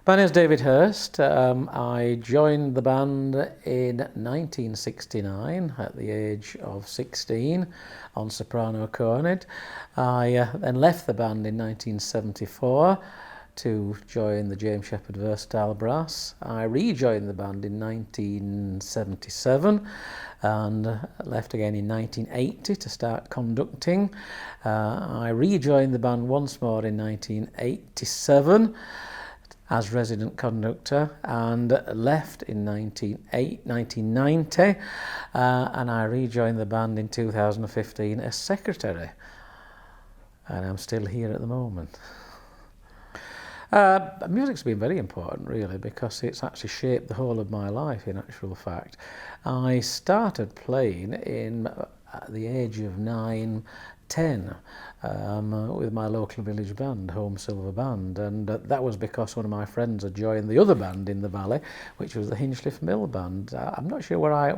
My name is David Hirst. I joined the band in 1969 at the age of 16 on Soprano Cornet. I then left the band in 1974 to join the James Shepherd Versatile Brass. I rejoined the band in 1977 and left again in 1980 to start conducting. I rejoined the band once more in 1987 as resident conductor and left in 1990 and I rejoined the band in 2015 as secretary, and I'm still here at the moment. Music's been very important really, because it's actually shaped the whole of my life in actual fact. I started playing at the age of 9-10 with my local village band, Home Silver Band, and that was because one of my friends had joined the other band in the valley, which was the Hinchliffe Mill Band. I'm not sure why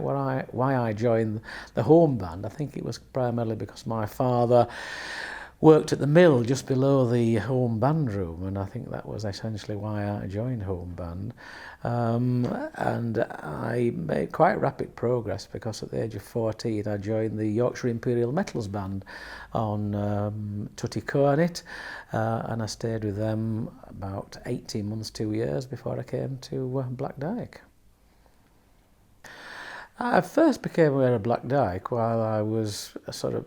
I joined the home band. I think it was primarily because my father worked at the mill just below the home band room, and I think that was essentially why I joined home band. And I made quite rapid progress, because at the age of 14 I joined the Yorkshire Imperial Metals Band on Tutty Cornet, and I stayed with them about 18 months, 2 years before I came to Black Dyke. I first became aware of Black Dyke while I was sort of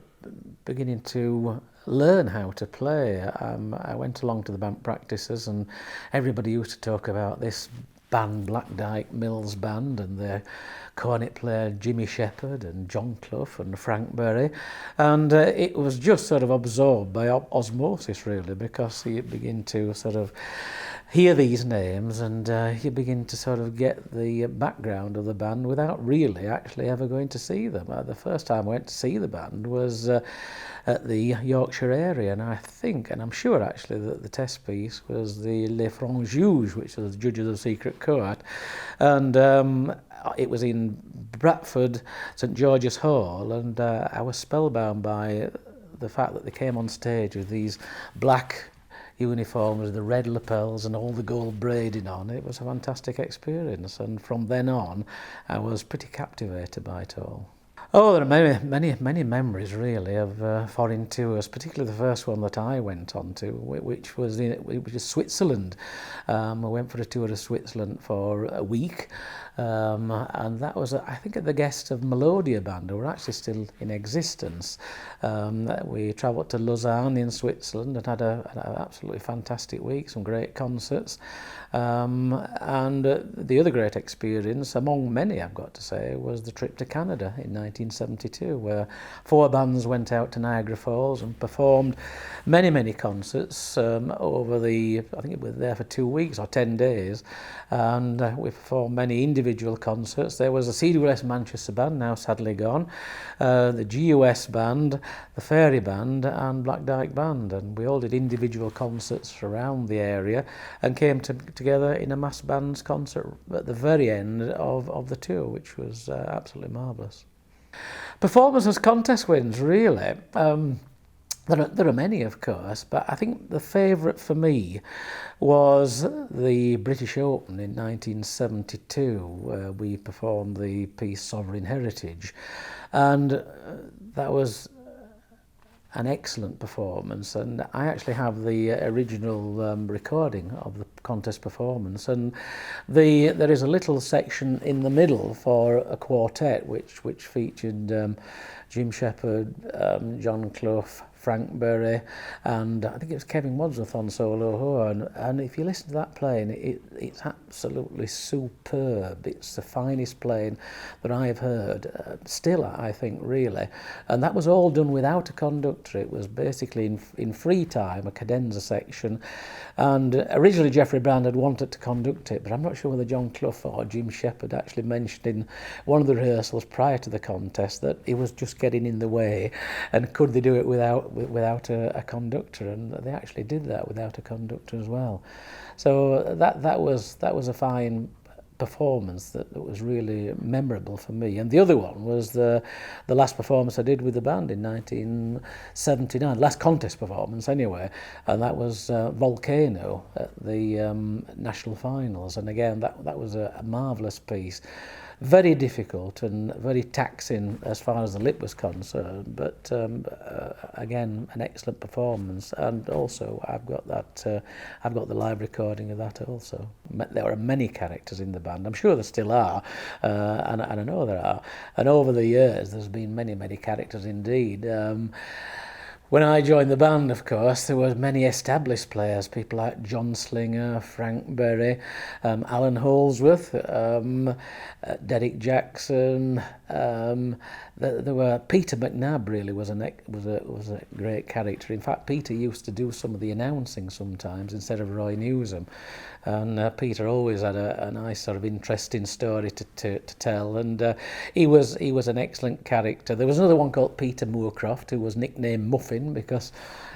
beginning to learn how to play. I went along to the band practices, and everybody used to talk about this band, Black Dyke Mills Band, and their cornet player Jimmy Shepherd and John Clough and Frank Berry, and it was just sort of absorbed by osmosis really, because you begin to sort of hear these names and you begin to sort of get the background of the band without really actually ever going to see them. The first time I went to see the band was at the Yorkshire area, and I think, and I'm sure actually, that the test piece was the Les Francs Juges, which was the Judges of Secret Court, and it was in Bradford, St George's Hall, and I was spellbound by the fact that they came on stage with these black uniforms with the red lapels and all the gold braiding on. It was a fantastic experience, and from then on I was pretty captivated by it all. Oh, there are many memories really of foreign tours, particularly the first one that I went on to, which was Switzerland. I went for a tour of Switzerland for a week, and that was, I think, at the guest of Melodia Band, who were actually still in existence. We travelled to Lausanne in Switzerland and had an absolutely fantastic week, some great concerts. And the other great experience, among many I've got to say, was the trip to Canada in 1972, where 4 bands went out to Niagara Falls and performed many concerts over I think it was there for 2 weeks or 10 days, and we performed many individual concerts. There was a CWS Manchester band, now sadly gone, the GUS band, the Fairy Band and Black Dyke Band, and we all did individual concerts around the area and came together in a mass bands concert at the very end of the tour, which was absolutely marvellous. Performance as contest wins, really. There are many, of course, but I think the favourite for me was the British Open in 1972, where we performed the piece Sovereign Heritage, and that was an excellent performance, and I actually have the original recording of the contest performance, and there is a little section in the middle for a quartet which featured Jim Shepherd, John Clough, Frank Berry, and I think it was Kevin Wadsworth on solo horn, and if you listen to that playing, it's absolutely superb. It's the finest playing that I've heard, still I think really, and that was all done without a conductor. It was basically in free time, a cadenza section, and originally Geoffrey Brand had wanted to conduct it, but I'm not sure whether John Clough or Jim Shepherd actually mentioned in one of the rehearsals prior to the contest that he was just getting in the way, and could they do it without a conductor, and they actually did that without a conductor as well. So that was a fine performance that was really memorable for me. And the other one was the last performance I did with the band in 1979, last contest performance anyway, and that was Volcano at the national finals. And again, that was a marvellous piece. Very difficult and very taxing as far as the lip was concerned, but again, an excellent performance. And also, I've got the live recording of that also. There are many characters in the band. I'm sure there still are, and I know there are. And over the years, there's been many characters indeed. When I joined the band, of course, there were many established players, people like John Slinger, Frank Berry, Alan Holsworth, Derek Jackson. There were Peter McNabb. Really was a great character. In fact, Peter used to do some of the announcing sometimes instead of Roy Newsom, and Peter always had a nice sort of interesting story to tell. And he was an excellent character. There was another one called Peter Moorcroft, who was nicknamed Muffin because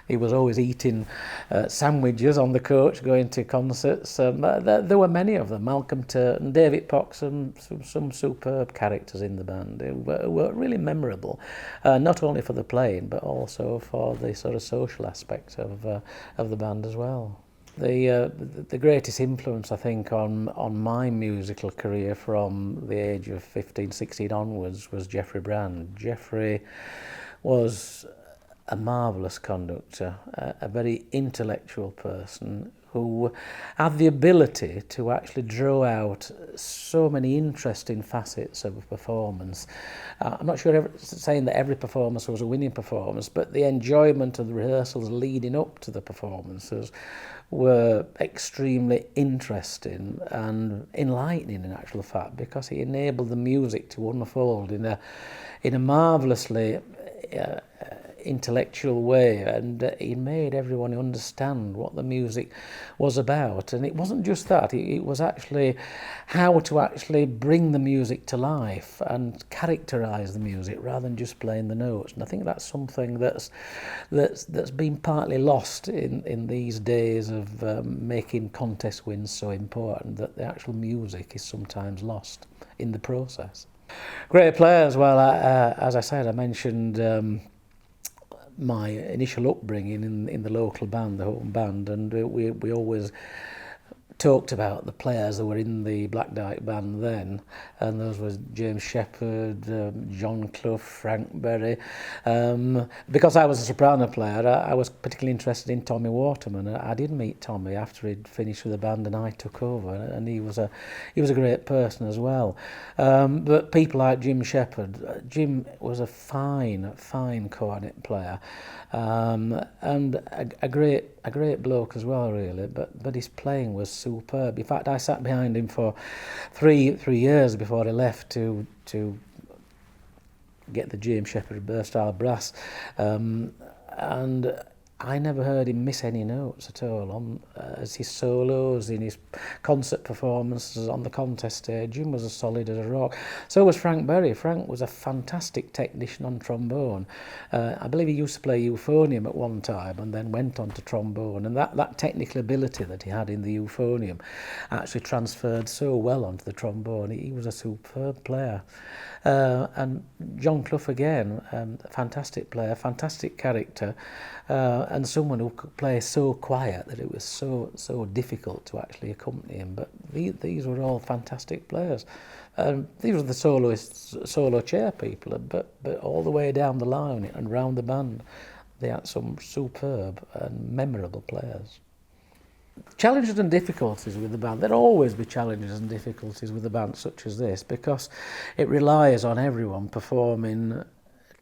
he was always eating sandwiches on the coach going to concerts. There were many of them. Malcolm Turton, David Pox, and some superb characters in the band who were really memorable, not only for the playing but also for the sort of social aspect of the band as well. The greatest influence, I think, on my musical career from the age of 15, 16 onwards was Geoffrey Brand. Geoffrey was a marvellous conductor, a very intellectual person who had the ability to actually draw out so many interesting facets of a performance. I'm not sure saying that every performance was a winning performance, but the enjoyment of the rehearsals leading up to the performances were extremely interesting and enlightening in actual fact, because he enabled the music to unfold in a marvellously intellectual way, and he made everyone understand what the music was about. And it wasn't just that, it was actually how to actually bring the music to life and characterize the music rather than just playing the notes. And I think that's something that's been partly lost in these days of making contest wins so important, that the actual music is sometimes lost in the process. Great players, well, as I said, I mentioned my initial upbringing in the local band, the home band, and we always talked about the players that were in the Black Dyke band then, and those was James Shepherd, John Clough, Frank Berry. Because I was a soprano player, I was particularly interested in Tommy Waterman. I did meet Tommy after he'd finished with the band and I took over, and he was a great person as well. But people like Jim Shepherd, Jim was a fine cornet player, and a great bloke as well, really. But his playing was superb. In fact, I sat behind him for three years before he left to get the James Shepherd Burstyle brass, and I never heard him miss any notes at all as his solos, in his concert performances on the contest stage. Jim was as solid as a rock. So was Frank Berry. Frank was a fantastic technician on trombone. I believe he used to play euphonium at one time and then went on to trombone. And that technical ability that he had in the euphonium actually transferred so well onto the trombone. He was a superb player. And John Clough again, a fantastic player, fantastic character, and someone who could play so quiet that it was so difficult to actually accompany him. But these were all fantastic players. These were the solo chair people, but all the way down the line and round the band, they had some superb and memorable players. Challenges and difficulties with the band. There'll always be challenges and difficulties with a band such as this, because it relies on everyone performing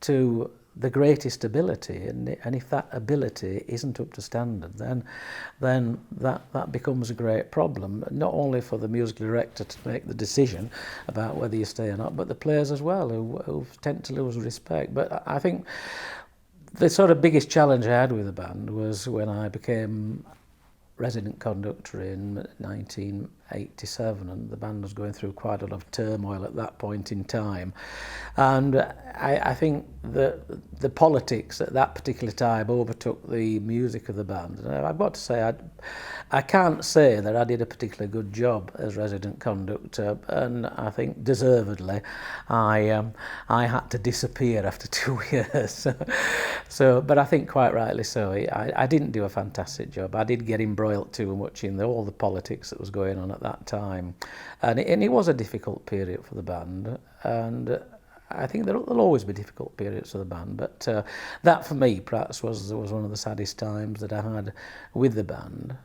to the greatest ability, and if that ability isn't up to standard, then that becomes a great problem, not only for the musical director to make the decision about whether you stay or not, but the players as well, who tend to lose respect. But I think the sort of biggest challenge I had with the band was when I became resident conductor in 1980. 1987, and the band was going through quite a lot of turmoil at that point in time. And I think that the politics at that particular time overtook the music of the band. And I've got to say, I can't say that I did a particularly good job as resident conductor, and I think deservedly I had to disappear after 2 years. But I think quite rightly so. I didn't do a fantastic job. I did get embroiled too much in all the politics that was going on at that time, and it was a difficult period for the band, and I think there'll always be difficult periods for the band, but that for me perhaps was one of the saddest times that I had with the band,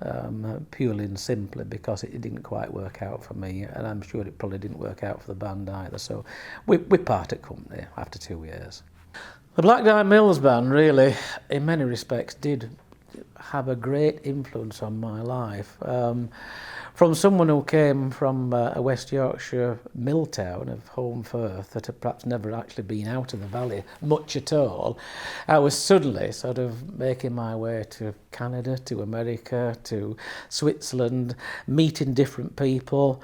purely and simply because it didn't quite work out for me, and I'm sure it probably didn't work out for the band either. So we parted company after 2 years. The Black Dyke Mills band really, in many respects, did have a great influence on my life. From someone who came from a West Yorkshire mill town of Holmfirth that had perhaps never actually been out of the valley much at all, I was suddenly sort of making my way to Canada, to America, to Switzerland, meeting different people,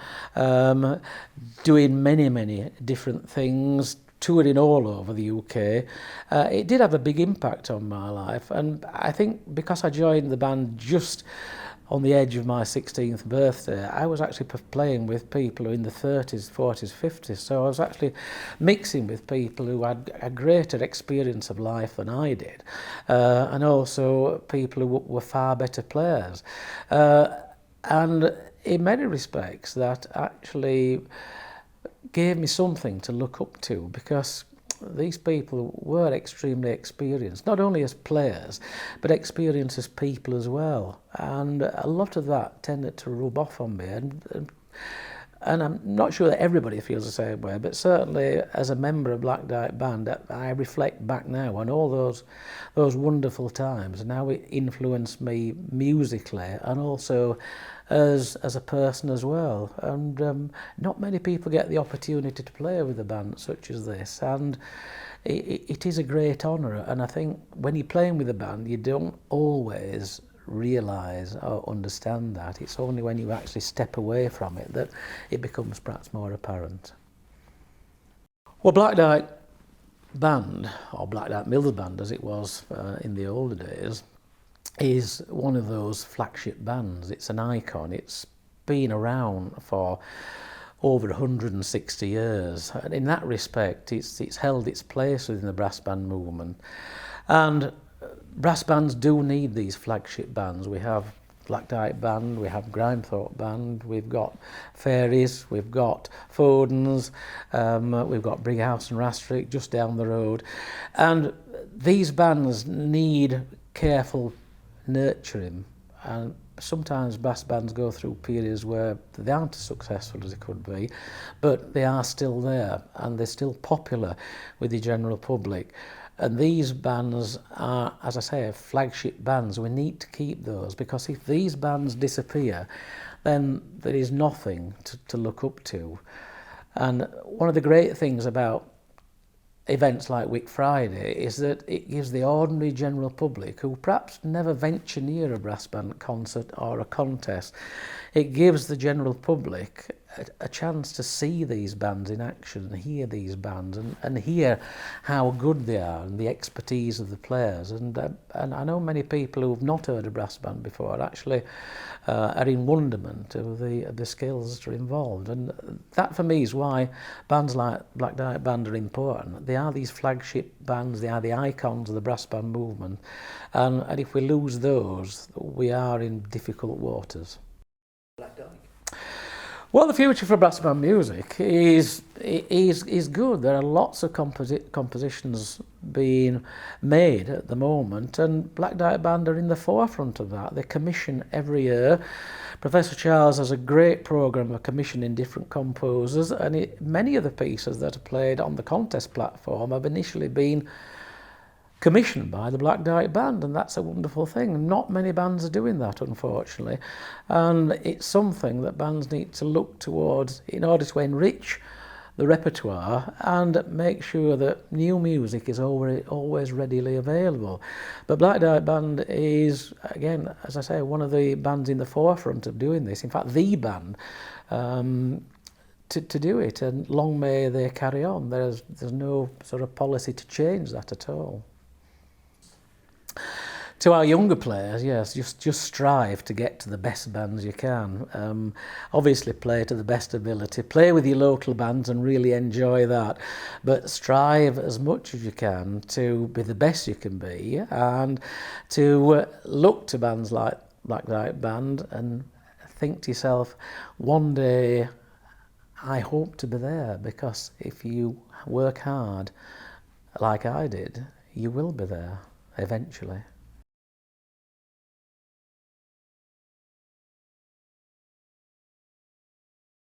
doing many different things, touring all over the UK. It did have a big impact on my life, and I think because I joined the band just on the edge of my 16th birthday, I was actually playing with people who in the 30s, 40s, 50s, so I was actually mixing with people who had a greater experience of life than I did, and also people who were far better players. And in many respects that actually gave me something to look up to, because these people were extremely experienced, not only as players, but experienced as people as well. And a lot of that tended to rub off on me. And I'm not sure that everybody feels the same way, but certainly as a member of Black Dyke Band, I reflect back now on all those wonderful times and how it influenced me musically and also as a person as well. And not many people get the opportunity to play with a band such as this, and it is a great honour. And I think when you're playing with a band, you don't always realise or understand that. It's only when you actually step away from it that it becomes perhaps more apparent. Well, Black Dyke Band, or Black Dyke Mills Band as it was in the older days, is one of those flagship bands. It's an icon. It's been around for over 160 years, and in that respect it's held its place within the brass band movement. And brass bands do need these flagship bands. We have Black Dyke Band, we have Grimethorpe Band, we've got Fairies, we've got Fodens, we've got Brighouse and Rastrick just down the road, and these bands need careful nurturing, and sometimes brass bands go through periods where they aren't as successful as they could be, but they are still there and they're still popular with the general public. And these bands are, as I say, flagship bands. We need to keep those, because if these bands disappear, then there is nothing to look up to. And one of the great things about events like Whit Friday is that it gives the ordinary general public, who perhaps never venture near a brass band concert or a contest, it gives the general public a chance to see these bands in action and hear these bands and hear how good they are and the expertise of the players. And I know many people who have not heard a brass band before actually are in wonderment of the skills that are involved. And that for me is why bands like Black Dyke Band are important. They are these flagship bands, they are the icons of the brass band movement, and if we lose those, we are in difficult waters. Black Dyke. Well, the future for brass band music is good. There are lots of compositions being made at the moment, and Black Dyke Band are in the forefront of that. They commission every year. Professor Charles has a great programme of commissioning different composers, and many of the pieces that are played on the contest platform have initially been commissioned by the Black Dyke Band, and that's a wonderful thing. Not many bands are doing that, unfortunately, and it's something that bands need to look towards in order to enrich the repertoire and make sure that new music is always readily available. But Black Dyke Band is, again, as I say, one of the bands in the forefront of doing this. In fact, the band to do it, and long may they carry on. There's no sort of policy to change that at all. To our younger players, yes, just strive to get to the best bands you can. Obviously play to the best ability, play with your local bands and really enjoy that, but strive as much as you can to be the best you can be, and to look to bands like Black Dyke Band and think to yourself, one day I hope to be there, because if you work hard like I did, you will be there eventually.